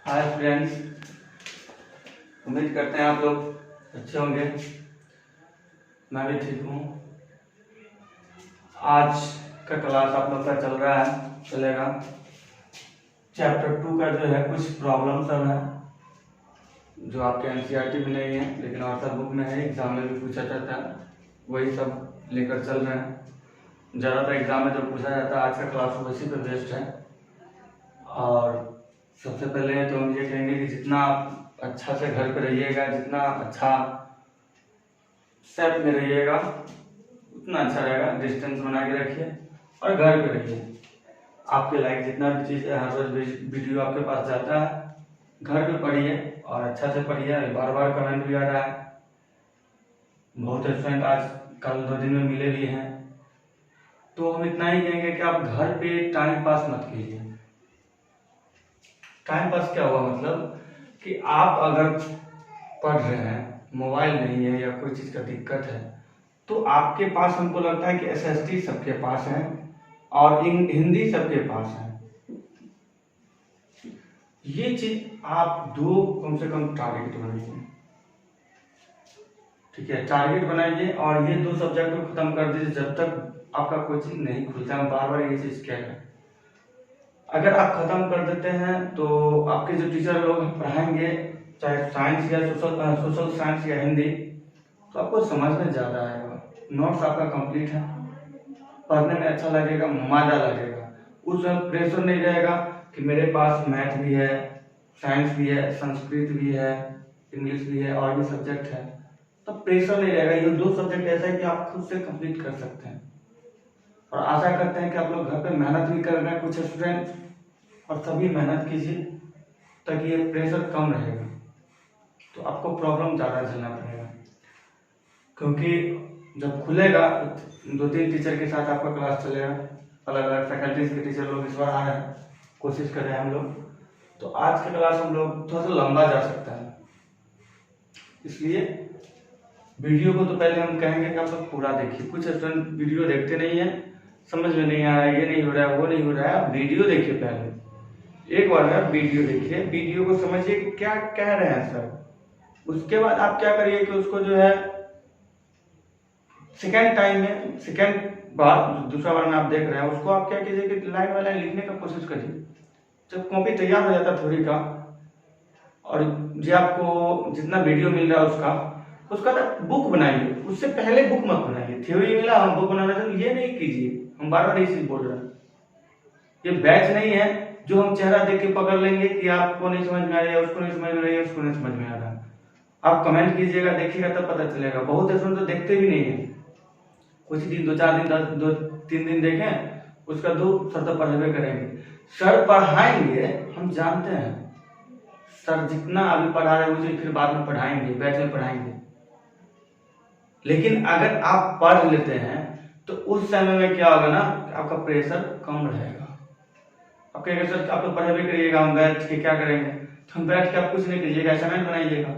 Hi friends, उम्मीद करते हैं आप लोग अच्छे होंगे। मैं भी ठीक हूँ। आज का क्लास आप लोग का चलेगा। चैप्टर 2 का जो है कुछ प्रॉब्लम सब है जो आपके एनसीईआरटी में नहीं है, लेकिन और सब बुक में है, एग्जाम में भी पूछा जाता है। वही सब लेकर चल रहे हैं। ज़्यादातर एग्जाम में जो पूछा जाता है आज का क्लास वैसी पे बेस्ड है। और सबसे पहले तो हम ये कहेंगे कि जितना आप अच्छा से घर पे रहिएगा, जितना अच्छा सेफ में रहिएगा उतना अच्छा रहेगा। डिस्टेंस बना के रखिए और घर पे रहिए। आपके लाइक जितना भी चीज़ है, हर रोज वीडियो आपके पास जाता है, घर पे पढ़िए और अच्छा से पढ़िए। बार बार कमेंट भी आ रहा है, बहुत स्टूडेंट आज कल 2 दिन में मिले भी हैं। तो हम इतना ही कहेंगे कि आप घर पे टाइम पास मत कीजिए। टाइम पास क्या हुआ, मतलब कि आप अगर पढ़ रहे हैं, मोबाइल नहीं है या कोई चीज़ का दिक्कत है, तो आपके पास, हमको लगता है कि एसएसटी सबके पास है और हिंदी सबके पास है। ये चीज आप दो कम से कम टारगेट बनाइए, ठीक है। टारगेट बनाइए और ये 2 सब्जेक्ट को खत्म कर दीजिए जब तक आपका कोचिंग नहीं खुलता। हम बार बार ये चीज कह रहे हैं। अगर आप खत्म कर देते हैं तो आपके जो टीचर लोग पढ़ाएंगे, चाहे साइंस या सोशल साइंस या हिंदी, तो आपको समझ में ज़्यादा आएगा। नोट्स आपका कंप्लीट है, पढ़ने में अच्छा लगेगा, मज़ा लगेगा। उसमें प्रेशर नहीं रहेगा कि मेरे पास मैथ भी है, साइंस भी है, संस्कृत भी है, इंग्लिश भी है और भी सब्जेक्ट है। तो प्रेशर नहीं रहेगा। ये 2 सब्जेक्ट ऐसा है कि आप खुद से कंप्लीट कर सकते हैं। और आशा करते हैं कि आप लोग घर पे मेहनत भी कर रहे हैं कुछ स्टूडेंट, और सभी मेहनत कीजिए ताकि ये प्रेशर कम रहेगा। तो आपको प्रॉब्लम ज़्यादा झेलना पड़ेगा, क्योंकि जब खुलेगा 2-3 टीचर के साथ आपका क्लास चलेगा। अलग अलग फैकल्टीज के टीचर लोग इस बार आ रहे हैं, कोशिश कर रहे हैं हम लोग। तो आज का क्लास हम लोग थोड़ा सा लंबा जा सकता है, इसलिए वीडियो को तो पहले हम कहेंगे कि आप लोग पूरा देखिए। कुछ स्टूडेंट वीडियो देखते नहीं है, समझ में नहीं आ रहा है, ये नहीं हो रहा है, वो नहीं हो रहा है। आप वीडियो देखिए, पहले एक बार आप वीडियो देखिए, वीडियो को समझिए कि क्या कह रहे हैं सर। उसके बाद आप क्या करिए कि उसको जो है सेकेंड बार, दूसरा बार में आप देख रहे हैं, उसको आप क्या कीजिए कि लाइन बाय लाइन लिखने का कोशिश करिए। जब कॉपी तैयार हो जाता थ्योरी का, और जो आपको जितना वीडियो मिल रहा है उसका बुक बनाइए। उससे पहले बुक मत बनाइए। थ्योरी मिला, हम बुक बनाना चाहिए, ये नहीं कीजिए। हम बार बार इसी बोल रहे हैं, ये बैच नहीं है जो हम चेहरा देख के पकड़ लेंगे कि आपको नहीं समझ में आ रही है, उसको नहीं समझ में आ रही है, उसको नहीं समझ में आ रहा है। आप कमेंट कीजिएगा, देखिएगा, तब पता चलेगा। बहुत ऐसे तो देखते भी नहीं है। कुछ दिन, 2-4 दिन, 2-3 दिन देखें, उसका 2 सर तो पढ़ावे करेंगे। सर पढ़ाएंगे, हम जानते हैं। सर जितना अभी पढ़ा रहे उसे फिर बाद में पढ़ाएंगे, बैच में पढ़ाएंगे। लेकिन अगर आप पढ़ लेते हैं तो उस समय में क्या होगा ना, आपका प्रेशर कम रहेगा। आप कहेंगे सर आप तो पढ़ावे करिएगा, हम बैठ के क्या करेंगे? तो हम बैठ के आप कुछ नहीं कीजिएगा, असाइनमेंट बनाइएगा।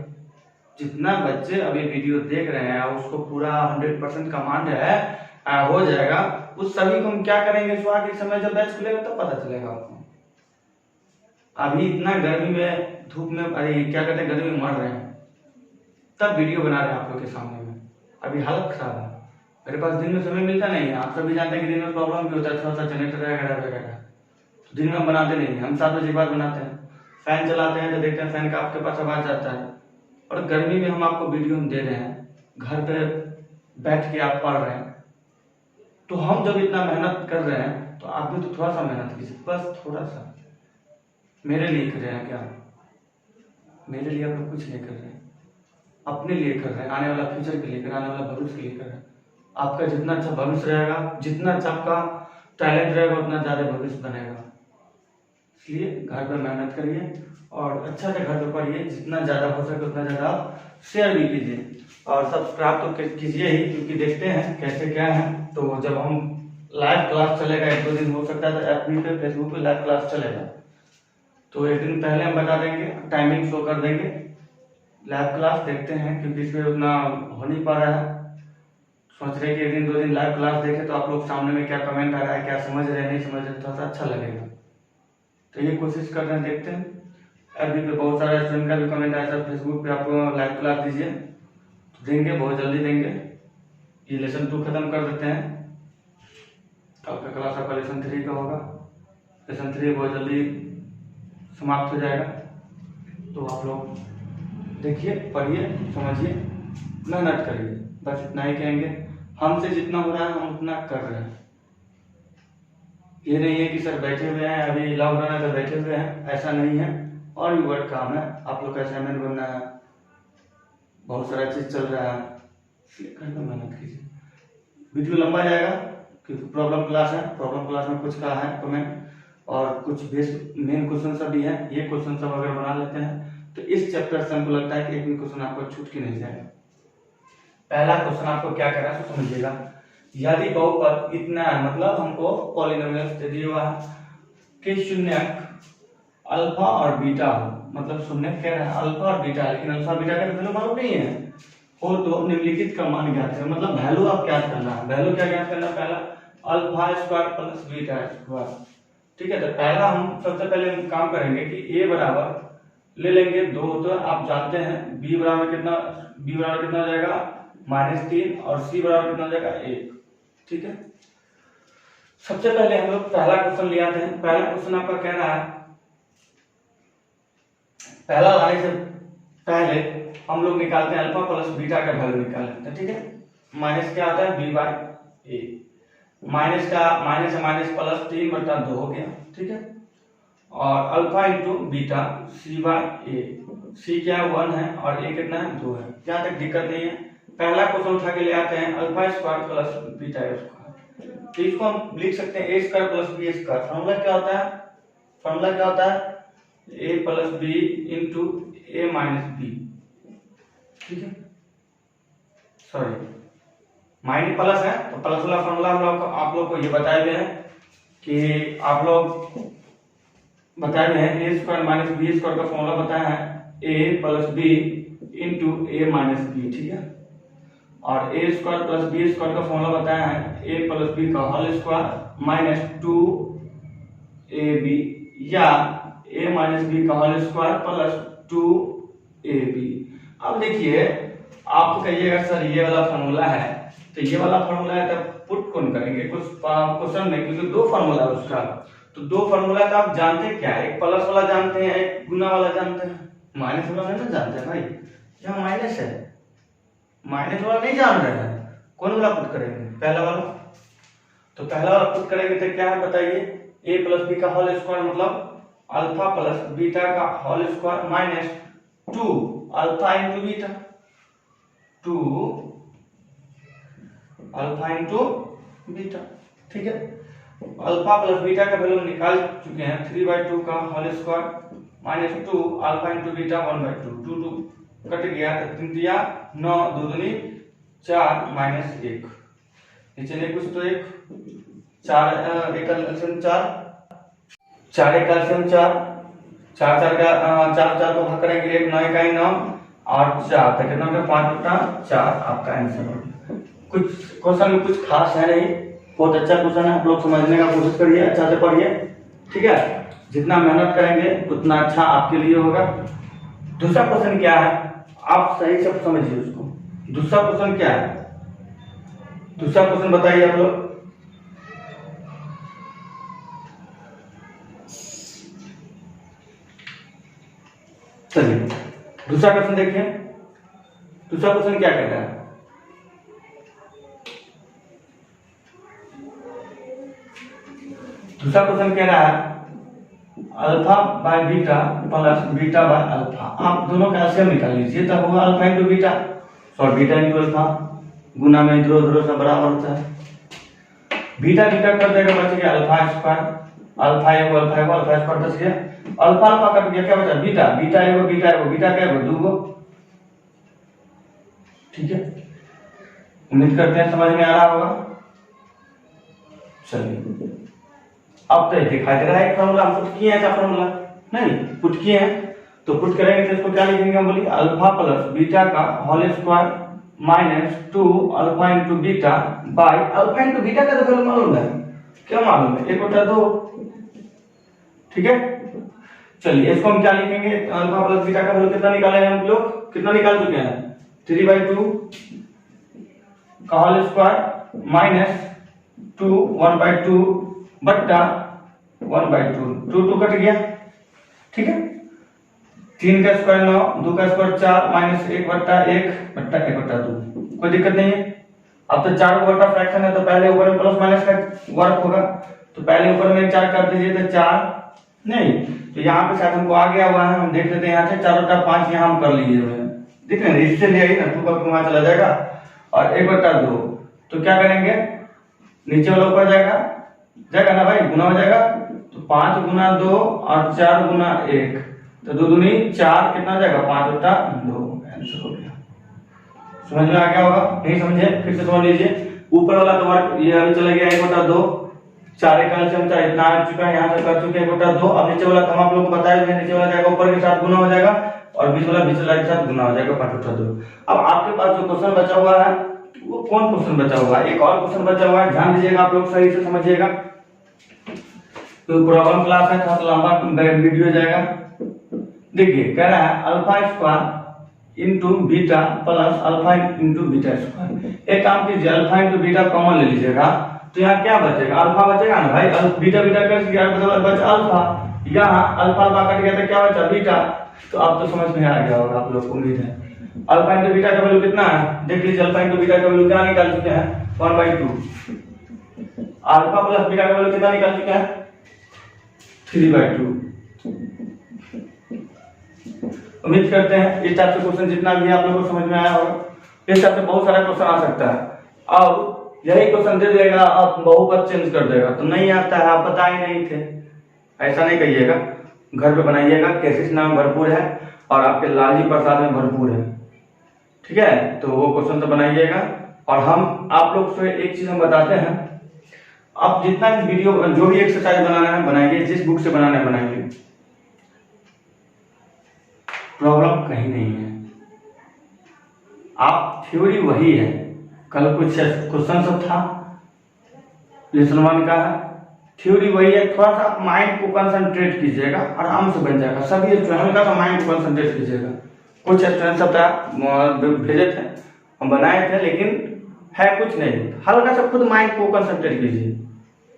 जितना बच्चे अभी वीडियो देख रहे हैं उसको पूरा 100% कमांड है, हो जाएगा। उस सभी को हम क्या करेंगे, सुबह के समय जब बैच खुलेगा तब पता चलेगा आपको। अभी इतना गर्मी में, धूप में, अरे क्या कहते हैं, गर्मी में मर रहे हैं, तब वीडियो बना रहे हैं आप लोग के सामने में। अभी हालत खराब है। मेरे पास दिन में समय मिलता नहीं है। आप सभी जानते हैं कि दिन में प्रॉब्लम भी होता है, थोड़ा सा जनरेटर वगैरह, तो दिन में हम बनाते नहीं हैं। हम 7 बजे बाद बनाते हैं। फैन चलाते हैं तो देखते हैं फैन का आपके पास आवाज जाता है। और गर्मी में हम आपको वीडियो दे रहे हैं, घर पे बैठ के आप पढ़ रहे हैं। तो हम जब इतना मेहनत कर रहे हैं तो आप भी तो थोड़ा सा मेहनत कीजिए, बस थोड़ा सा। मेरे लिए कर रहे हैं क्या? मेरे लिए आप लोग कुछ नहीं कर रहे हैं, अपने लिए कर रहे हैं, आने वाला फ्यूचर के लिए कर रहे हैं, आने वाला भविष्य के लिए कर रहे हैं। आपका जितना अच्छा भविष्य रहेगा, जितना अच्छा आपका टैलेंट रहेगा, उतना ज़्यादा भविष्य बनेगा। इसलिए घर पर मेहनत करिए और अच्छा से घर पर पढ़िए। जितना ज़्यादा हो सके उतना ज़्यादा आप शेयर भी कीजिए और सब्सक्राइब तो कीजिए ही, क्योंकि देखते हैं कैसे क्या है। तो जब हम लाइव क्लास चलेगा, 1-2 दिन हो सकता है तो FB पे, फेसबुक पे लाइव क्लास चलेगा, तो 1 दिन पहले हम बता देंगे, टाइमिंग शो कर देंगे। लाइव क्लास देखते हैं, क्योंकि इसमें उतना हो नहीं पा रहा है। सोच रहे कि 1 दिन 2 दिन लाइव क्लास देखें तो आप लोग सामने में क्या कमेंट आ रहा है, क्या समझ रहे हैं, नहीं समझ रहे, थोड़ा सा अच्छा लगेगा। तो ये कोशिश कर रहे हैं, देखते हैं। अभी पे बहुत सारे स्टूडेंट का भी कमेंट आया सर फेसबुक पे, आपको लाइव क्लास दीजिए, तो देंगे, बहुत जल्दी देंगे। ये लेसन 2 खत्म कर देते हैं, कल का क्लास आपका लेसन 3 का होगा। लेसन 3 बहुत जल्दी समाप्त हो जाएगा, तो आप लोग देखिए, पढ़िए, समझिए, मेहनत करिए, बस इतना ही कहेंगे। हमसे जितना हो रहा है हम उतना कर रहे हैं। ये नहीं है कि सर बैठे हुए हैं अभी लॉकडाउन है तो बैठे हुए हैं, ऐसा नहीं है। और भी वर्क काम है, आप लोग का असाइनमेंट बनना है, बहुत सारा चीज चल रहा है, इसलिए घर में मेहनत कीजिए। वीडियो लंबा जाएगा क्योंकि प्रॉब्लम क्लास है, प्रॉब्लम क्लास में कुछ कहा है कमेंट, और कुछ बेस मेन क्वेश्चन सब भी है। ये क्वेश्चन सब अगर बना लेते हैं तो इस चैप्टर से हमको लगता है कि एक भी क्वेश्चन आपको छूट के नहीं जाएगा। पहला क्वेश्चन आपको क्या करना है समझिएगा। यदि बहुपद इतना है, मतलब हमको पॉलिनोमियल दे दिया हुआ है कि शून्यक अल्फा और बीटा हो, मतलब शून्यक कह रहा है अल्फा और बीटा, लेकिन अल्फा बीटा का वैल्यू मालूम नहीं है हो, तो निम्नलिखित का मान ज्ञात है, मतलब वैल्यू आप ज्ञात करना है। वैल्यू क्या ज्ञात करना है? पहला alpha square plus beta square, ठीक है। तो पहला हम सबसे पहले हम काम करेंगे कि a बराबर ले लेंगे 2, तो आप जानते हैं b बराबर कितना हो जाएगा -3, और c बराबर कितना हो जाएगा 1, ठीक है। सबसे पहले हम लोग पहला क्वेश्चन ले आते हैं। पहला क्वेश्चन आपका कह रहा है, पहला लाने से पहले हम लोग निकालते हैं अल्फा प्लस बीटा का वैल्यू निकाल लेते हैं, ठीक है। माइनस क्या आता है b/a, माइनस का माइनस है माइनस प्लस 3/2 हो गया, ठीक है। और alpha into beta c/a, c क्या है 1 है और a कितना है 2 है, यहाँ तक दिक्कत नहीं है। पहला क्वेश्चन उठा के ले आते हैं alpha square plus beta square, तो इसको हम लिख सकते हैं a square plus b square. Formula क्या होता है a plus b into a minus b, ठीक है। सॉरी माइनस प्लस है तो प्लस वाला फॉर्मूला हम लोग आप लोग को ये बताए हुए हैं कि आप लोग बताए हुए हैं a square minus b square का फॉर्मूला बताया है a plus b into a minus b, ठीक है। और a square plus b square का फॉर्मूला बताया है a प्लस b का होल स्क्वायर माइनस 2ab, या a माइनस b का होल स्क्वायर प्लस 2ab। अब देखिए आप कहिएगा सर ये वाला फॉर्मूला है, तो ये वाला फॉर्मूला है तब पुट कौन करेंगे कुछ क्वेश्चन में, क्योंकि 2 फॉर्मूला है उसका, तो 2 फॉर्मूला तो आप जानते क्या है, एक प्लस वाला जानते हैं, एक गुना वाला जानते हैं, माइनस वाला नहीं जानते भाई। यहाँ माइनस है, माइनस वाला नहीं जान रहे हैं, कौन वाला पुट करेंगे? पहला वाला। तो पहला वाला पुट करेंगे तो क्या है बताइए, a प्लस b का होल स्क्वायर मतलब अल्फा प्लस बीटा का whole square minus 2 alpha into beta, 2 alpha into beta, ठीक है। अल्फा प्लस बीटा का वैल्यू निकाल चुके हैं, 3/2 का whole square minus 2 alpha into beta 1/2, 2 cut गया तो 3 दिया 9, 2 दूनी 4 माइनस 1, नीचे नहीं कुछ तो 1, 4 एक एल्सियम 4, 4 एक एल्सियम 4, 4 4 को भाग करेंगे 1 9 का 9 और 4 तक कितना होगा 5/4 आपका आंसर होगा। कुछ क्वेश्चन में कुछ खास है नहीं, बहुत अच्छा क्वेश्चन है, आप लोग समझने का कोशिश करिए, अच्छा से पढ़िए, ठीक है। जितना मेहनत करेंगे उतना अच्छा आपके लिए होगा। दूसरा क्वेश्चन क्या है आप सही से समझिए उसको। दूसरा क्वेश्चन क्या है, दूसरा क्वेश्चन बताइए आप लोग। चलिए दूसरा क्वेश्चन देखिए, दूसरा क्वेश्चन क्या कहता है, दूसरा क्वेश्चन कह रहा है alpha by beta plus beta by alpha, आप दोनों का एलसीएम निकाल लीजिए तब होगा अल्फा इंटू बीटा, और बीटा इंटू अल्फा, गुना में इधर उधर सब बराबर होता है। बीटा बीटा कर देगा बच गया अल्फा स्क्वायर, अल्फा एगो अल्फा स्क्वायर बच गया, अल्फा अल्फा कट गया क्या बचा बीटा, बीटा एगो बीटा क्या एगो 2 गो, ठीक है। उम्मीद करते हैं समझ में आ रहा होगा। चलिए अब तो दिखाई दे रहा है फॉर्मूला, हम पुट किए हैं क्या फॉर्मूला, नहीं पुट किए हैं, तो पुट करेंगे तो इसको क्या लिखेंगे हम बोलिए, अल्फा प्लस बीटा का whole square minus 2 alpha into beta by alpha into beta का तो वैल्यू मालूम है, क्या मालूम है 1/2, ठीक है। चलिए इसको हम क्या लिखेंगे, अल्फा प्लस बीटा का वैल्यू कितना निकाले हैं हम लोग, कितना निकाल चुके हैं 3/2 का होल स्क्वायर माइनस 2 1/2 बट्टा 1/2, 2 कट गया, ठीक है। 3 का स्क्वायर 9, 2 का स्क्वायर 4 माइनस 1/1 बट्टा 1/2, कोई दिक्कत नहीं है। अब तो 4 को बटा फ्रैक्शन है तो पहले ऊपर में प्लस माइनस का वर्क होगा, तो पहले ऊपर में 4 कर दीजिए तो 4 नहीं, तो यहाँ पे शायद हमको आ गया हुआ है, हम देख लेते हैं यहाँ से 4 बटा 5 यहाँ हम कर लीजिए हुए हैं, देख रहे हैं, इससे ले आइए ना 2 का वहां चला जाएगा और 1/2, तो क्या करेंगे नीचे वाला ऊपर जाएगा, जाएगा ना भाई, गुना हो जाएगा, तो 5 गुना 2 और 4 गुना 1, तो 2 दूनी 4, कितना हो जाएगा 5/2, आंसर हो गया। समझ में आ गया होगा, नहीं समझे फिर से समझ लीजिए, ऊपर वाला तो वर्क ये अभी चला गया 1/2, 4 का एलसीएम चाहे इतना आ चुका है, यहाँ से कर चुके हैं 1/2, अब नीचे वाला तो हम आप लोगों को बताया है, नीचे वाला जाएगा ऊपर के साथ गुना हो जाएगा और बीच वाला के साथ गुना हो जाएगा 5/2। अब आपके पास जो क्वेश्चन बचा हुआ है वो कौन क्वेश्चन बचा हुआ है, एक और क्वेश्चन बचा हुआ है, ध्यान दीजिएगा आप लोग सही से समझिएगा, तो प्रॉब्लम क्लास है, थोड़ा लंबा वीडियो जाएगा। देखिए कह रहा है alpha square into beta plus alpha into beta square. एक काम कीजिए, अल्फा इंटू बीटा कॉमन ले लीजिएगा, तो यहाँ क्या बचेगा, अल्फा बचेगा ना भाई, बीटा बीटा कर बचा अल्फा, यहाँ अल्फा कट गया तो क्या बचा बीटा, तो अब तो समझ में आ गया होगा आप लोग को, उम्मीद है। अल्फा इंटू बीटा का वैल्यू कितना है, देख लीजिए, अल्फा इंटू बीटा का वैल्यू क्या निकाल चुके हैं 1/2, अल्फा प्लस बीटा का वैल्यू कितना निकाल चुके हैं 3/2। उम्मीद करते हैं इस टाइप से क्वेश्चन जितना भी आप लोगों को समझ में आया होगा, इस टाइप से बहुत सारा क्वेश्चन आ सकता है। अब यही क्वेश्चन दे देगा आप बहुपद चेंज कर देगा, तो नहीं आता है, आप बता ही नहीं थे, ऐसा नहीं कहिएगा, घर पे बनाइएगा, कैसेस नाम भरपूर है और आपके लालजी प्रसाद में भरपूर है, ठीक है, तो वो क्वेश्चन तो बनाइएगा। और हम आप लोग से एक चीज हम बताते हैं, आप जितना भी वीडियो जो भी एक्सरसाइज बनाना है बनाइए, जिस बुक से बनाना है बनाइए, प्रॉब्लम कहीं नहीं है, आप थ्योरी वही है, कल कुछ क्वेश्चन सब था लेसन 1 का है, थ्योरी वही है, थोड़ा सा माइंड को कंसंट्रेट कीजिएगा, आराम से बन जाएगा, सभी हल्का सा माइंड को कंसंट्रेट कीजिएगा। कुछ स्टूडेंट सब भेजे थे, हम बनाए थे, लेकिन है कुछ नहीं, हल्का सा खुद माइंड को कंसंट्रेट कीजिए,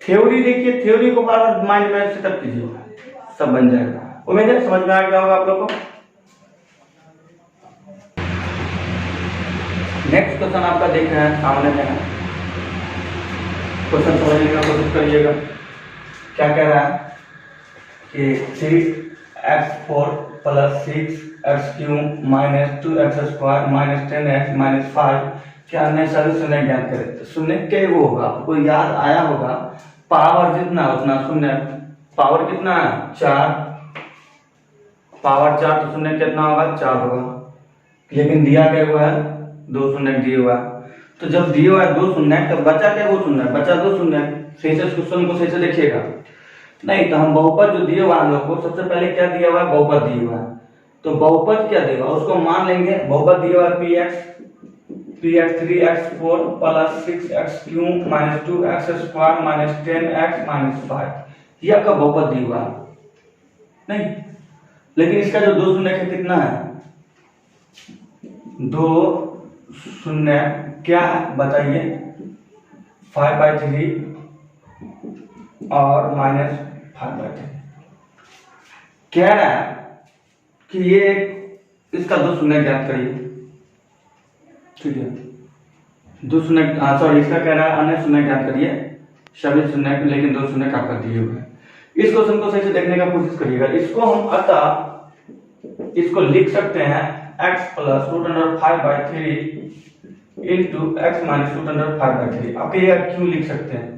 थ्योरी देखिए, थ्योरी को बार माइंड में सेटअप कीजिए, सब बन जाएगा। उम्मीद है समझ में आ गया होगा आप लोग को। नेक्स्ट क्वेश्चन आपका देख रहे हैं सामने में है, क्वेश्चन समझने का कोशिश करिएगा। क्या कह रहा है कि 3x4 + 6x³ - 2x² - 10x - 5 के अन्य सभी शून्य ज्ञात करें। तो शून्य के वो होगा, आपको याद आया होगा, पावर जितना उतना शून्य, पावर कितना है 4, पावर 4 तो शून्य कितना होगा 4 होगा, लेकिन दिया क्या हुआ है 2 शून्य दिए हुआ है, तो जब दिए हुआ है 2 शून्य तो बचा क्या, वो शून्य बचा 2 शून्य। सही से क्वेश्चन को सही से देखिएगा, नहीं तो हम बहुपद जो दिए हुआ हम लोग को, सबसे पहले क्या दिया हुआ है बहुपद दिया हुआ है, तो बहुपद क्या देगा उसको मान लेंगे, बहुपद दिया हुआ है px 3x4 + 6x³ - 2x² - 10x - 5, ये आपका बहुपद दिया हुआ है नहीं, लेकिन इसका जो 2 शून्य है कितना है 2 शून्य क्या है बताइए 5/3 और -5/3। कह रहा है कि ये इसका 2 शून्य ज्ञात करिए, ठीक है, 2 शून्य सॉरी इसका कह रहा है अन्य शून्य ज्ञात करिए, सभी शून्य लेकिन 2 शून्य का कर दिए हुए हैं। इस क्वेश्चन को सही से देखने का कोशिश करिएगा, इसको हम अतः इसको लिख सकते हैं x + √5/3 * x - √5/3। आप ये क्यों लिख सकते हैं,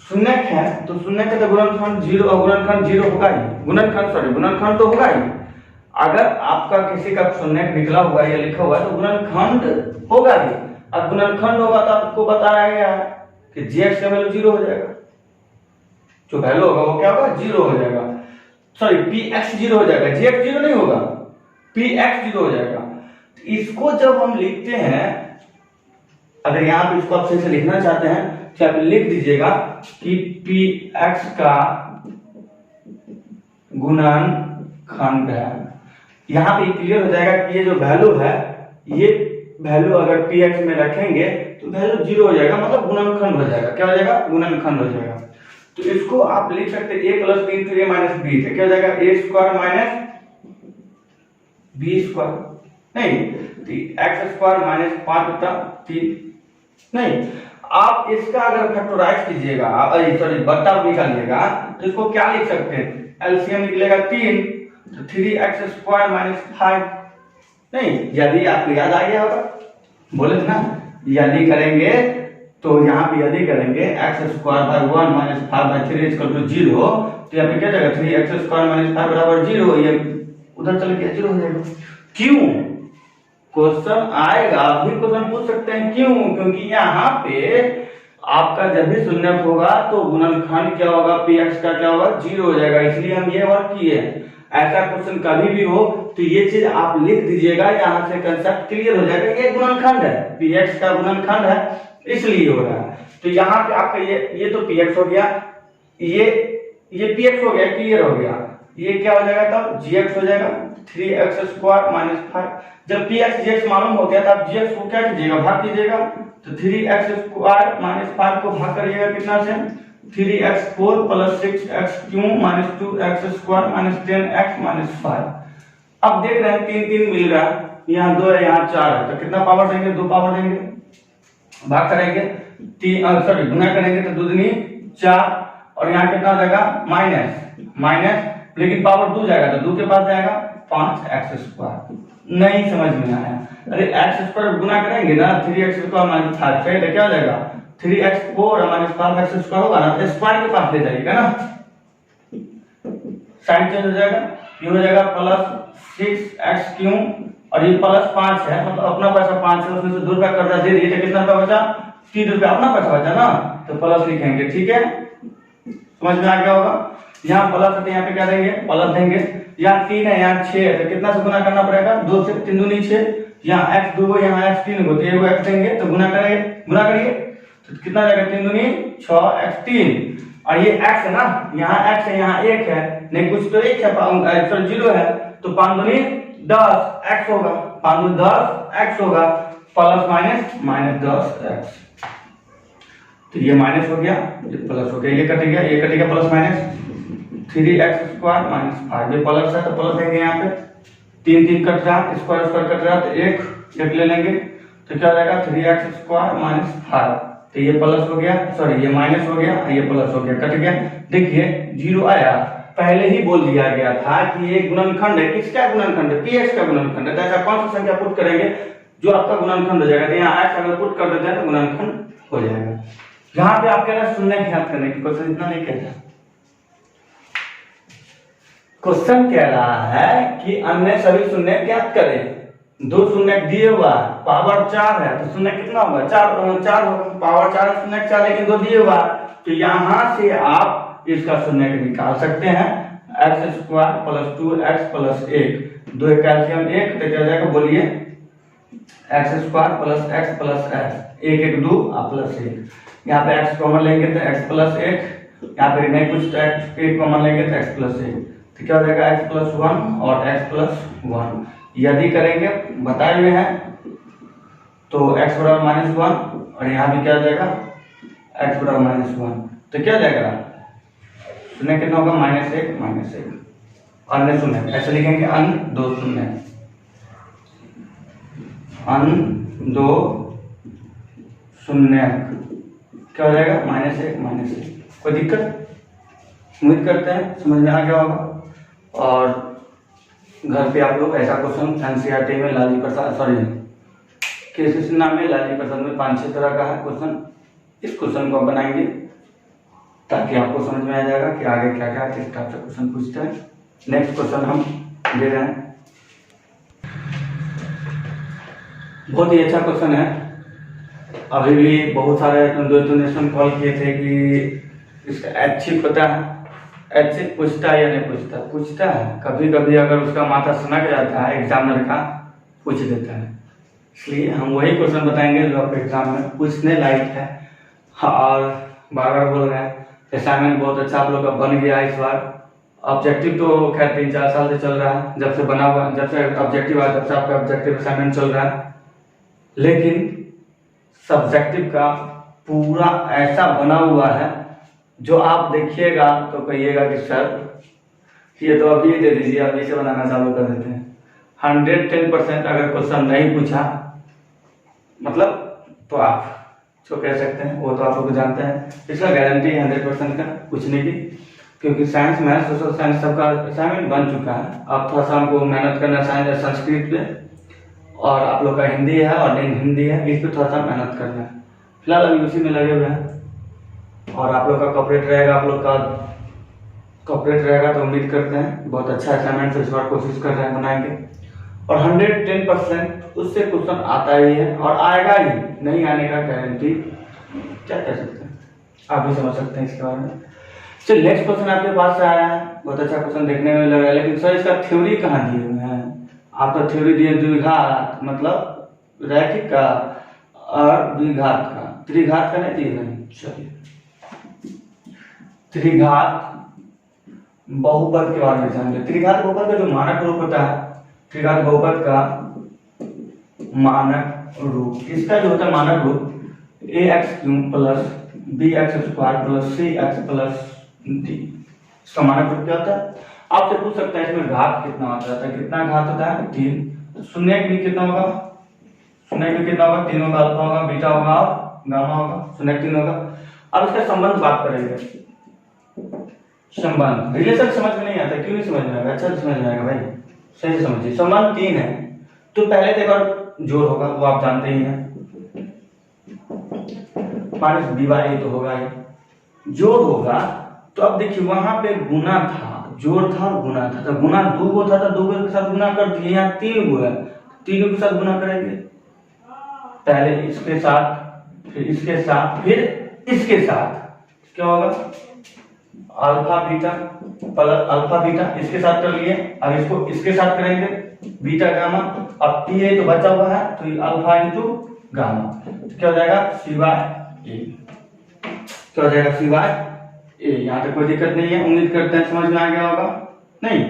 शून्य है तो शून्य का तो गुणनखंड 0 और गुणनखंड 0 होगा ही, गुणनखंड तो होगा ही। अगर आपका किसी का शून्य निकला हुआ है या लिखा हुआ है तो गुणनखंड होगा ही, और गुणनखंड होगा तो आपको बताया गया है कि gx का वैल्यू 0 हो जाएगा, जो वैल्यू होगा वो क्या होगा 0 हो जाएगा, सॉरी px 0 हो जाएगा, gx 0 नहीं होगा, px 0 हो जाएगा। इसको जब हम लिखते हैं, अगर यहाँ पे इसको आप सही से लिखना चाहते हैं तो आप लिख दीजिएगा कि px का गुणनखंड है। यहाँ पे क्लियर हो जाएगा कि ये जो वैल्यू है, ये वैल्यू अगर px में रखेंगे तो वैल्यू 0 हो जाएगा, मतलब गुणनखंड हो जाएगा। क्या हो जाएगा? गुणनखंड हो जाएगा। तो इसको आप लिख सकते हैं a plus b into a minus b, तो क्या हो जाएगा? a square minus b square, नहीं एक्स स्क्वायर माइनस 5 बटा 3, नहीं आप इसका अगर फैक्टराइज कीजिएगा, सॉरी बट्टा निकालिएगा, तो इसको क्या लिख सकते हैं? एलसीएम निकलेगा 3, तो 3x स्क्वायर माइनस 5, नहीं यदि आपको याद आ गया होगा, बोले थे ना यदि करेंगे तो यहाँ पे यदि करेंगे x square by 1 minus 5 by 3 equal to 0, तो यहाँ पे क्या जाएगा? 3x स्क्वायर माइनस 5 बराबर 0, ये उधर चले गया 0 हो जाएगा। क्यों? क्वेश्चन आएगा, अभी क्वेश्चन पूछ सकते हैं क्यों? क्योंकि यहाँ पे आपका जब भी शून्य होगा तो गुणनखंड क्या होगा? px का क्या होगा? 0 हो जाएगा, इसलिए हम ये वर्क किए। ऐसा क्वेश्चन कभी भी हो तो ये चीज आप लिख दीजिएगा, यहाँ से कंसेप्ट क्लियर हो जाएगा। ये गुणनखंड है, px का गुणनखंड है, इसलिए हो रहा है। तो यहाँ पे आपका ये तो px हो गया, ये px हो गया, क्लियर हो गया। ये क्या हो जाएगा? तब gx हो जाएगा 3x स्क्वायर माइनस 5। जब px gx मालूम हो गया तो आप gx को क्या कीजिएगा? भाग कीजिएगा, तो 3x स्क्वायर माइनस 5 को भाग करिएगा कितना से? 3x4 plus 6x cube minus 2x square minus 10x minus 5। अब देख रहे हैं 3 3 मिल रहा है, यहाँ 2 है यहाँ 4 है, तो कितना पावर देंगे? 2 पावर देंगे, भाग करेंगे 3 सॉरी गुना करेंगे तो 2 दूनी 4, और यहाँ कितना हो जाएगा? माइनस, लेकिन पावर 2 जाएगा तो 2 के पास जाएगा 5x स्क्वायर। नहीं समझ में आया? अरे x स्क्वायर गुना करेंगे ना 3x स्क्वायर माइनस 5 से, तो क्या हो जाएगा? 3x4 माइनस 5x स्क्वायर होगा ना, तो स्क्वायर के पास ले जाइएगा ना, साइन चेंज हो जाएगा, ये हो जाएगा प्लस 6x क्यूब, और ये प्लस 5 है, मतलब अपना पैसा 5 है, उसमें से 2 रुपया कर्जा दे दिए, तो कितना रुपया बचा? 3 रुपया अपना पैसा बचा ना, तो प्लस लिखेंगे। ठीक है, समझ में आ गया होगा? यहाँ प्लस है तो यहाँ पे क्या देंगे? प्लस देंगे। यहाँ 3 है, यहाँ 6 है, तो कितना से गुना करना पड़ेगा? 2 से, 3 दूनी 6, यहाँ x 2 यहाँ x 3 को, तो ये x देंगे, तो गुना करिए तो कितना जाएगा? 3 दूनी 6x 3, और ये x है ना, यहाँ x है यहाँ 1 है, नहीं कुछ तो 1 है, सॉरी 0 है, तो 5 दूनी 10 x होगा, 5 दूनी 10 x होगा, प्लस माइनस 10x, तो ये माइनस हो गया, ये प्लस हो गया, ये कटेगा plus minus 3x square minus 5, ये प्लस है तो प्लस देंगे, यहाँ पे 3 3 कट रहा, स्क्वायर कट रहा, तो एक ले लेंगे, तो क्या हो जाएगा? 3x स्क्वायर माइनस 5, तो ये प्लस हो गया, सॉरी ये माइनस हो गया, ये प्लस हो गया, कट गया। देखिए 0 आया, पहले ही बोल दिया गया था कि ये गुणनखंड है। किसका गुणनखंड है? px का गुणनखंड है। तो ऐसा कौन सा संख्या पुट करेंगे जो आपका गुणनखंड हो जाएगा? तो यहाँ x अगर पुट कर देते हैं तो गुणनखंड हो जाएगा। यहाँ पे आप कह रहे हैं शून्य ज्ञात करने की, क्वेश्चन इतना नहीं कहता। क्वेश्चन कह रहा है कि अन्य सभी शून्य ज्ञात करें। 2 शून्य दिए हुआ, पावर 4 है, तो शून्य कितना होगा? 4 होगा, पावर 4 शून्य 4, लेकिन 2 दिए हुआ, तो यहाँ से आप इसका शून्य निकाल सकते हैं। x square plus 2x plus 1, 2 calcium 1, तो क्या हो जाएगा? बोलिए x square plus x plus x, 1 1 2 plus 1, यहाँ पे x कॉमन लेंगे तो x प्लस 1, यहाँ पे नहीं कुछ तो x 1 कॉमन लेंगे तो x प्लस 1, तो क्या हो जाएगा? x प्लस 1 और x प्लस 1 यदि करेंगे बताए हुए हैं तो x बराबर माइनस 1, और यहाँ भी क्या हो जाएगा? x बराबर माइनस 1, तो क्या हो जाएगा? शून्य कितना होगा? माइनस 1, अन्य शून्य ऐसे लिखेंगे, अन्य 2 शून्य, अन्य 2 शून्य, क्या हो जाएगा? -1 कोई दिक्कत? उम्मीद करते हैं समझ में आ गया होगा। और घर पे आप लोग ऐसा क्वेश्चन एनसीईआरटी में लाली प्रसाद सॉरी केसीसी नाम में लाली प्रसाद में 5-6 तरह का है क्वेश्चन, इस क्वेश्चन को बनाएंगे ताकि आपको समझ में आ जाएगा कि आगे क्या क्या किस टाइप से क्वेश्चन पूछते हैं। नेक्स्ट क्वेश्चन हम दे रहे हैं, बहुत ही अच्छा क्वेश्चन है। अभी भी बहुत सारे डोनेशन कॉल किए थे कि इसका अच्छी पता है, अच्छी पूछता है या नहीं पूछता है। कभी कभी अगर उसका माथा सनक जाता है एग्जामिनर का पूछ देता है, इसलिए हम वही क्वेश्चन बताएंगे जो आपके एग्जाम में पूछने लायक है। और बार बार बोल रहे हैं असाइनमेंट बहुत अच्छा आप लोग का बन गया इस बार, ऑब्जेक्टिव तो खैर 3-4 साल से चल रहा है, जब से बना हुआ, जब से ऑब्जेक्टिव आया तब से आपका ऑब्जेक्टिव असाइनमेंट चल रहा है। लेकिन सब्जेक्टिव का पूरा ऐसा बना हुआ है जो आप देखिएगा तो कहिएगा कि सर ये तो अभी दे दीजिए, अभी से बनाना चालू कर देते हैं। 110% अगर क्वेश्चन नहीं पूछा मतलब तो आप जो कह सकते हैं वो तो आप लोग जानते हैं, इसका गारंटी है 100% का पूछने की, क्योंकि साइंस मैथ्स सोशल साइंस सबका असाइनमेंट बन चुका है। अब थोड़ा सा हमको मेहनत करना चाहिए संस्कृत पे, और आप लोग का हिंदी है और हिंदी है, इस पर थोड़ा सा मेहनत करना है। फिलहाल अभी उसी में लगे हुए हैं और आप लोग का कॉपरेट रहेगा, आप लोग का कॉपरेट रहेगा तो उम्मीद करते हैं बहुत अच्छा असाइनमेंट इस बार कोशिश कर रहे हैं बनाएंगे, और 110% उससे क्वेश्चन आता ही है और आएगा ही, नहीं आने का गारंटी क्या कह सकते हैं, आप भी समझ सकते हैं इसके बारे में। चलिए नेक्स्ट क्वेश्चन आपके पास से आया है, बहुत अच्छा क्वेश्चन देखने में लग रहा है, लेकिन सर इसका थ्योरी कहाँ दिए हुए हैं? आप तो थ्योरी दिए द्विघात मतलब रैखिक का और द्विघात का, त्रिघात का नहीं दिए हैं। चलिए त्रिघात बहुपद के बारे में जानेंगे। त्रिघात बहुपद का जो मानक रूप होता है, त्रिघात बहुपद का मानक रूप, इसका जो होता है मानक रूप ax³ plus bx² plus cx plus d, इसका मानक रूप क्या होता है? आपसे पूछ सकता है इसमें घात कितना होता है, कितना घात होता है? 3। शून्य भी कितना होगा? शून्य भी कितना होगा? 3 होगा, अल्फा होगा, बीटा होगा और गामा होगा, शून्य 3 होगा। अब इसका संबंध बात करेंगे। संबंध रिलेशन समझ में नहीं आता, क्यों नहीं समझ में आएगा? अच्छा समझ में आएगा भाई, सही से समझिए। संबंध 3 है तो पहले तो एक बार जोड़ होगा, वो आप जानते ही हैं, माइनस b/a तो होगा ही। जोड़ होगा तो अब देखिए वहां पे गुना था, जोड़ था और गुना था, तो गुना 2 गो था तो 2 गो के साथ गुना कर दिए, यहाँ 3 गो है, 3 के साथ गुना करेंगे, पहले इसके साथ फिर इसके साथ फिर इसके साथ, क्या होगा? Alpha beta plus alpha beta, इसके साथ कर लिए, अब इसको इसके साथ करेंगे, बीटा गामा, अब टी ए तो बचा हुआ है तो ये अल्फा इंटू गामा, तो क्या हो जाएगा? c/a, क्या हो जाएगा? c/a। यहाँ तक कोई दिक्कत नहीं है, उम्मीद करते हैं समझ में आ गया होगा नहीं।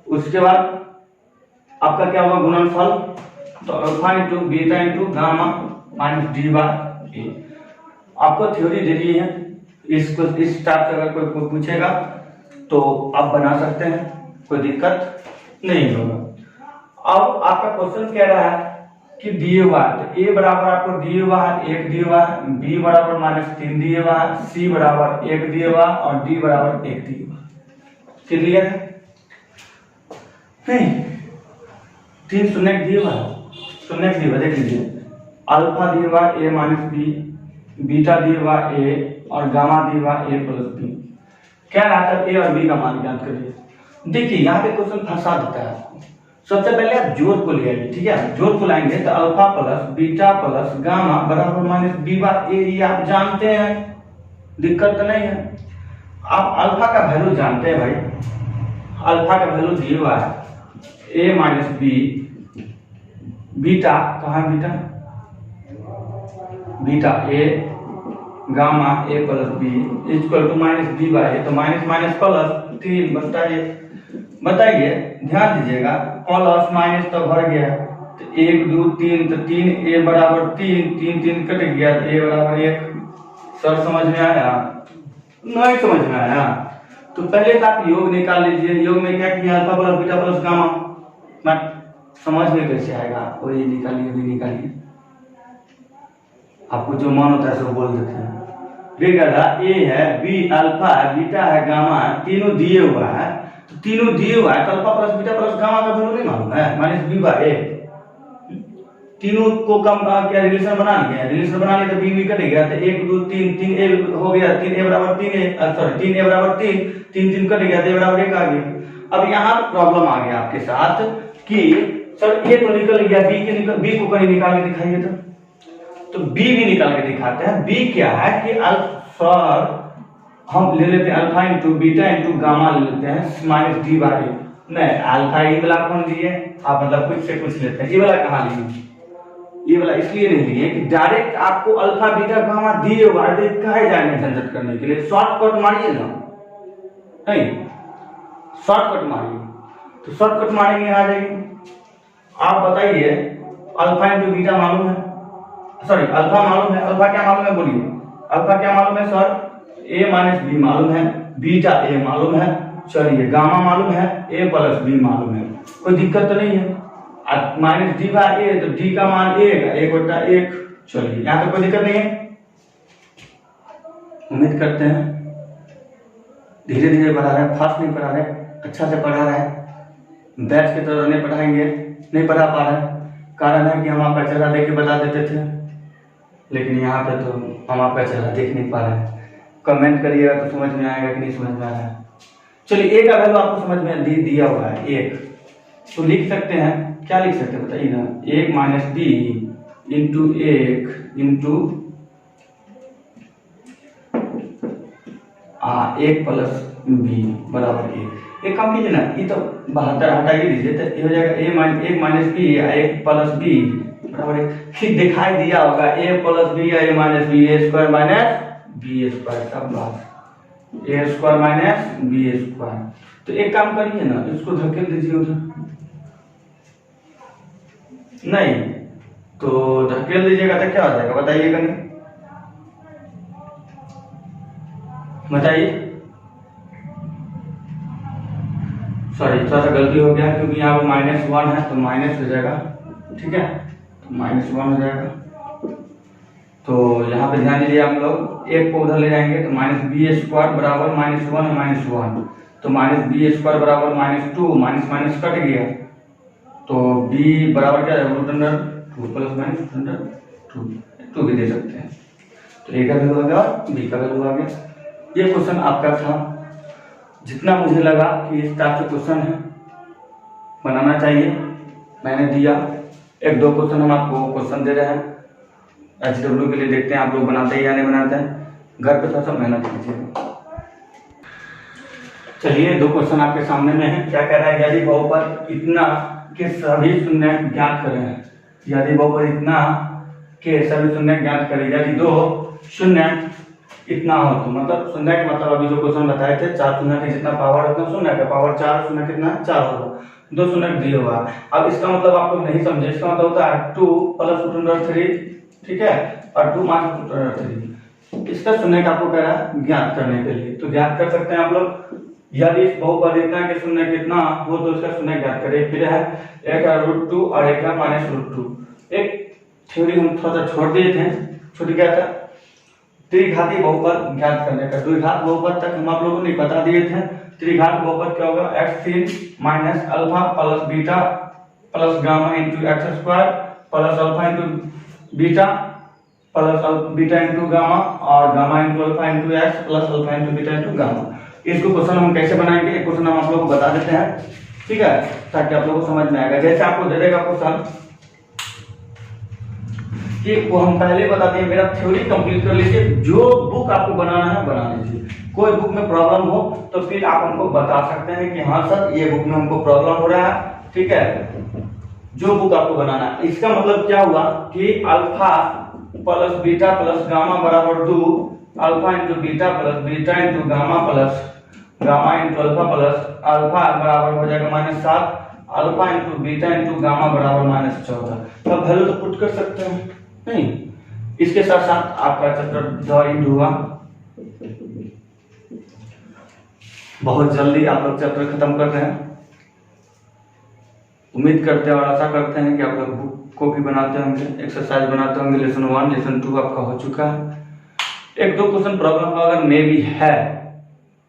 उसके बाद आपका क्या होगा? गुणनफल, तो alpha into beta into gamma minus d/a। आपको थ्योरी दे दी है, इसको इस टाइप से अगर कोई पूछेगा तो आप बना सकते हैं, कोई दिक्कत नहीं होगा। अब आपका क्वेश्चन कह रहा है कि दिए हुआ है, तो a बराबर आपको दिए हुआ है 1 दिए हुआ है, b बराबर -3 दिए हुआ है, c बराबर 1 दिए हुआ और d बराबर 1 दिए हुआ। क्लियर है? नहीं 3 शून्य दिए हुआ है, शून्य दिए हुआ, देख लीजिए, अल्फा दिए हुआ a - b, बीटा दिए हुआ a और गामा दिए हुआ a + b। क्या रहा था? a और b का मान ज्ञात करिए। देखिए यहाँ पे क्वेश्चन फंसा देता है आपको। सबसे पहले आप जोड़ को ले आइए, ठीक है? जोड़ को लाएंगे तो alpha plus beta plus gamma बराबर -b/a, ये आप जानते हैं, दिक्कत तो नहीं है। आप अल्फा का वैल्यू जानते हैं भाई, अल्फा का वैल्यू दिया हुआ है a - b, बीटा कहाँ beta? Beta a gamma a + b equal to -b/a, तो माइनस माइनस प्लस 3 बताइए, ध्यान दीजिएगा, प्लस माइनस तो भर गया, तो 1 2 3, तो 3 a बराबर 3, 3 3 कट गया तो a बराबर 1। सर समझ में आया? नहीं समझ में आया तो पहले तो आप योग निकाल लीजिए। योग में क्या किया? Alpha plus beta plus gamma, मैं समझ में कैसे आएगा आपको? ये निकालिए, भी निकालिए, आपको जो मन होता है सब बोल देते हैं। ए है, बी अल्फा है, बीटा है, गामा है, तीनों दिए हुआ है, तो तीनों दिए हुआ है तो alpha plus beta plus gamma का वैल्यू नहीं मालूम है, -b/a। तीनों को कम क्या रिलेशन बना लिया, रिलेशन बना लिया तो b कट गया, तो 1 2 3, 3a हो गया, 3a बराबर 3a, सॉरी 3a बराबर 3, 3 3 कट गया तो a बराबर 1 आ गया। अब यहाँ प्रॉब्लम आ गया आपके साथ कि सर a तो निकल गया, b को कहीं निकाल के दिखाइए, तो b भी निकाल के दिखाते हैं। b क्या है कि सर हम ले लेते हैं alpha into beta into gamma ले लेते हैं -d/a। नहीं अल्फा ये वाला कौन लिए? आप मतलब कुछ से कुछ लेते हैं, ये वाला कहाँ लिए? ये वाला इसलिए नहीं लिए कि डायरेक्ट आपको अल्फा बीटा गामा दिए हुआ है, कहे जाएंगे झंझट करने के लिए, शॉर्टकट मारिए ना, नहीं शॉर्टकट मारिए, तो शॉर्टकट मारेंगे आ जाएगी। आप बताइए अल्फा इंटू बीटा मालूम है, सॉरी अल्फा मालूम है, अल्फा क्या मालूम है बोलिए, अल्फा क्या मालूम है सर, ए माइनस बी मालूम है, बीटा ए मालूम है, चलिए गामा मालूम है, ए प्लस बी मालूम है, कोई दिक्कत तो नहीं है। माइनस डी बाय ए, तो डी का मान एक बटा एक, चलिए यहाँ तो कोई दिक्कत नहीं है। उम्मीद करते हैं धीरे धीरे पढ़ा रहे हैं, फास्ट नहीं पढ़ा रहे, अच्छा से पढ़ा रहे हैं, बैच की तरह नहीं पढ़ाएंगे, नहीं पढ़ा पा रहे हैं। कारण है कि हम आपका चेहरा देख के बता देते थे, लेकिन यहाँ पे तो हम आपका चेहरा देख नहीं पा रहे हैं। कमेंट करिएगा तो समझ में आएगा कि नहीं समझ में आया। चलिए ए का वैल्यू आपको समझ में दिया हुआ है एक, तो लिख सकते हैं, क्या लिख सकते हैं बताइए ना, एक माइनस बी इंटू एक इंटू एक प्लस बी बराबर एक काम कीजिए ना, ये तो 72 हटा के दीजिए, तो ये हो जाएगा एक माइनस बी एक प्लस बी बराबर एक। फिर दिखाई दिया होगा ए प्लस बी या ए माइनस बी, ए स्क्वायर माइनस बी स्क्वायर, सब बात ए स्क्वायर माइनस बी स्क्वायर। तो एक काम करिए ना, इसको धकेल दीजिए उधर, नहीं तो धकेल दीजिएगा तो क्या हो जाएगा बताइएगा, नहीं बताइए। सॉरी थोड़ा सा गलती हो गया, क्योंकि यहाँ पर -1 है तो माइनस हो जाएगा, ठीक है, तो -1 हो जाएगा। तो यहाँ पे ध्यान दीजिए, हम लोग एक को उधर ले जाएंगे तो माइनस बी स्क्वायर बराबर -1 तो माइनस बी स्क्वायर बराबर -2, माइनस माइनस कट गया, तो बी बराबर क्या है √2 प्लस माइनस √2 भी दे सकते हैं। तो ए का वैल्यू आ गया और बी का वैल्यू आ गया। ये क्वेश्चन आपका था, जितना मुझे लगा कि इस टाइप से क्वेश्चन है बनाना चाहिए मैंने दिया। एक दो क्वेश्चन हम आपको क्वेश्चन दे रहे हैं HW के लिए, देखते हैं आप लोग बनाते हैं या नहीं बनाते हैं, घर पे थोड़ा सा मेहनत कीजिएगा। चलिए दो क्वेश्चन आपके सामने में है। क्या कह रहा है, यदि बहुपद इतना के सभी शून्य ज्ञात करें, यदि बहुपद इतना के सभी शून्य ज्ञात करें, यदि दो शून्य इतना हो, तो मतलब शून्य का मतलब अभी जो क्वेश्चन बताए थे, 4 शून्य के जितना पावर उतना शून्य का पावर 4, शून्य कितना है 4 होगा, 2 शून्य दिए हुआ। अब इसका मतलब आप लोग नहीं समझे, इसका मतलब होता है 2 + √3, ठीक है, और 2 - √3। इसका शून्य का आपको कह रहा है ज्ञात करने के लिए, तो ज्ञात कर सकते हैं आप लोग। यदि इस बहुपद इतना के शून्य कितना हो तो इसका शून्य ज्ञात करें। फिर है एक है √2 और एक है -√2। एक थ्योरी हम थोड़ा सा छोड़ दिए थे, छूट गया था, त्रिघाती बहुपद ज्ञात करने का। द्विघात बहुपद तक हम आप लोगों ने बता दिए थे। त्रिघात बहुपद क्या होगा, x3 - alpha plus beta plus gamma into X square plus alpha into beta plus beta into gamma और gamma into alpha into X plus alpha into beta into gamma. इसको क्वेश्चन हम कैसे बनाएंगे, एक क्वेश्चन हम आप लोगों को बता देते हैं, ठीक है, ताकि आप लोगों को समझ में आएगा। जैसे आपको दे देगा क्वेश्चन, ये वो हम पहले बता दिए, मेरा थ्योरी कंप्लीट कर लीजिए, जो बुक आपको बनाना है बना लीजिए। कोई बुक में प्रॉब्लम हो तो फिर आप हमको बता सकते हैं कि हाँ सर ये बुक में हमको प्रॉब्लम हो रहा है, ठीक है, जो बुक आपको बनाना है। इसका मतलब क्या हुआ कि alpha plus beta plus gamma बराबर 2, alpha into beta plus beta into gamma plus gamma into alpha plus alpha बराबर हो जाएगा -7, alpha into beta into gamma बराबर -14। तब वैल्यू तो पुट कर सकते हैं, नहीं। इसके साथ साथ आपका चैप्टर ड्राइंग हुआ, बहुत जल्दी आप लोग चैप्टर खत्म कर रहे हैं। उम्मीद करते हैं और आशा करते हैं कि आप लोग बुक को भी बनाते होंगे, एक्सरसाइज बनाते होंगे। लेसन 1 लेसन 2 आपका हो चुका है। एक दो क्वेश्चन प्रॉब्लम अगर मे भी है,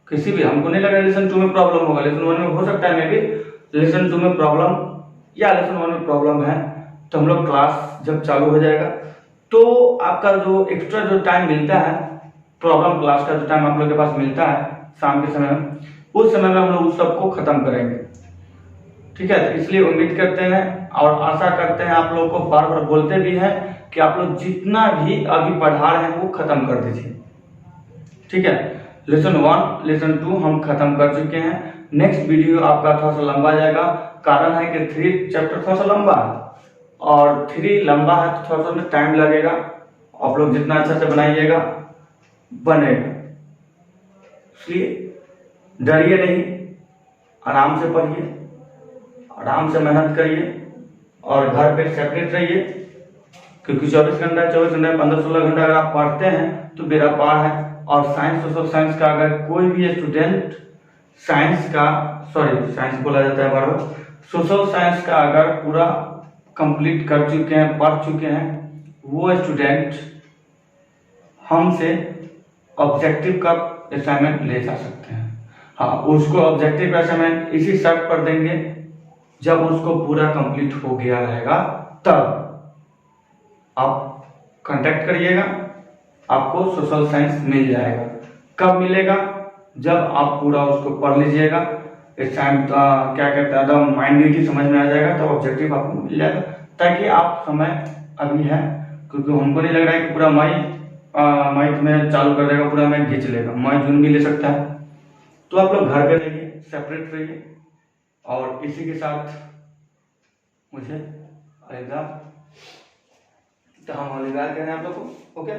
किसी भी, हमको नहीं लग रहा लेसन 2 में प्रॉब्लम होगा, लेसन 1 में हो सकता है मे भी, लेसन 2 में प्रॉब्लम या लेसन 1 में प्रॉब्लम है, तो हम लोग क्लास जब चालू हो जाएगा तो आपका जो एक्स्ट्रा जो टाइम मिलता है, प्रॉब्लम क्लास का जो टाइम आप लोग के पास मिलता है शाम के समय में, उस समय में हम लोग उस सबको खत्म करेंगे, ठीक है। तो इसलिए उम्मीद करते हैं और आशा करते हैं, आप लोग को बार बार बोलते भी हैं कि आप लोग जितना भी अभी पढ़ा रहे हैं वो खत्म कर दीजिए, ठीक है। लेसन 1 लेसन 2 हम खत्म कर चुके हैं। नेक्स्ट वीडियो आपका थोड़ा सा लंबा जाएगा, कारण है कि 3 चैप्टर थोड़ा सा लंबा है और 3 लंबा है तो थोड़ा सा टाइम लगेगा। आप लोग जितना अच्छा से बनाइएगा बनेगा, इसलिए डरिए नहीं, आराम से पढ़िए, आराम से मेहनत करिए और घर पे सेपरेट रहिए, क्योंकि 24 घंटा 15-16 घंटा अगर आप पढ़ते हैं तो बेड़ा पार है। और साइंस, सोशल साइंस का अगर कोई भी स्टूडेंट साइंस बोला जाता है बार बार, सोशल साइंस का अगर पूरा कंप्लीट कर चुके हैं, पढ़ चुके हैं, वो स्टूडेंट हमसे ऑब्जेक्टिव का असाइनमेंट ले जा सकते हैं। हाँ, उसको ऑब्जेक्टिव असाइनमेंट इसी शर्त पर देंगे जब उसको पूरा कंप्लीट हो गया रहेगा, तब आप कांटेक्ट करिएगा, आपको सोशल साइंस मिल जाएगा। कब मिलेगा? जब आप पूरा उसको पढ़ लीजिएगा, इस टाइम क्या कहते हैं एकदम माइंड समझ में आ जाएगा, तब ऑब्जेक्टिव आपको मिल जाएगा। ताकि आप समय अभी है, क्योंकि हमको नहीं लग रहा है कि पूरा मई में चालू कर देगा, पूरा मई खींच लेगा, मई जून भी ले सकता है। तो आप लोग घर पे रहिए, सेपरेट रहिए, और इसी के साथ मुझे अलविदा, तो हम अलविदा कह रहे हैं आप लोग को। ओके।